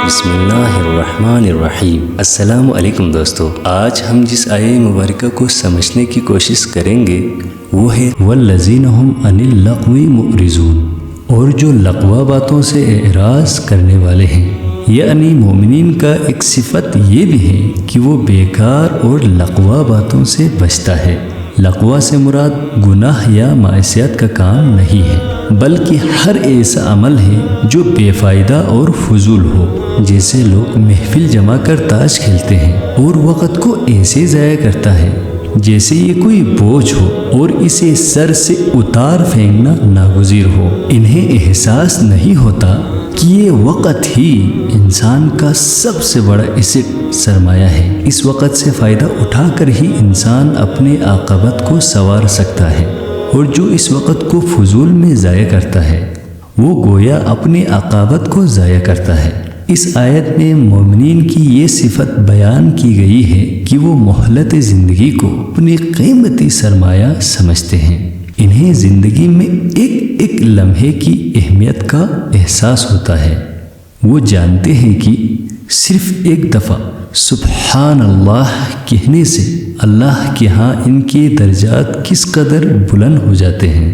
بسم اللہ الرحمن الرحیم۔ السلام علیکم دوستو، آج ہم جس آیہ مبارکہ کو سمجھنے کی کوشش کریں گے وہ ہے والذین هم عن اللغو معرضون، اور جو لغو باتوں سے اعراض کرنے والے ہیں، یعنی مومنین کا ایک صفت یہ بھی ہے کہ وہ بیکار اور لغو باتوں سے بچتا ہے۔ لغو سے مراد گناہ یا معصیت کا کام نہیں ہے، بلکہ ہر ایسا عمل ہے جو بے فائدہ اور فضول ہو، جیسے لوگ محفل جمع کر تاش کھیلتے ہیں اور وقت کو ایسے ضائع کرتا ہے جیسے یہ کوئی بوجھ ہو اور اسے سر سے اتار پھینکنا ناگزیر ہو۔ انہیں احساس نہیں ہوتا کہ یہ وقت ہی انسان کا سب سے بڑا ایسٹ سرمایہ ہے۔ اس وقت سے فائدہ اٹھا کر ہی انسان اپنے عاقبت کو سنوار سکتا ہے، اور جو اس وقت کو فضول میں ضائع کرتا ہے وہ گویا اپنے عاقبت کو ضائع کرتا ہے۔ اس آیت میں مومنین کی یہ صفت بیان کی گئی ہے کہ وہ مہلت زندگی کو اپنی قیمتی سرمایہ سمجھتے ہیں۔ انہیں زندگی میں ایک ایک لمحے کی اہمیت کا احساس ہوتا ہے۔ وہ جانتے ہیں کہ صرف ایک دفعہ سبحان اللہ کہنے سے اللہ کے ہاں ان کے درجات کس قدر بلند ہو جاتے ہیں۔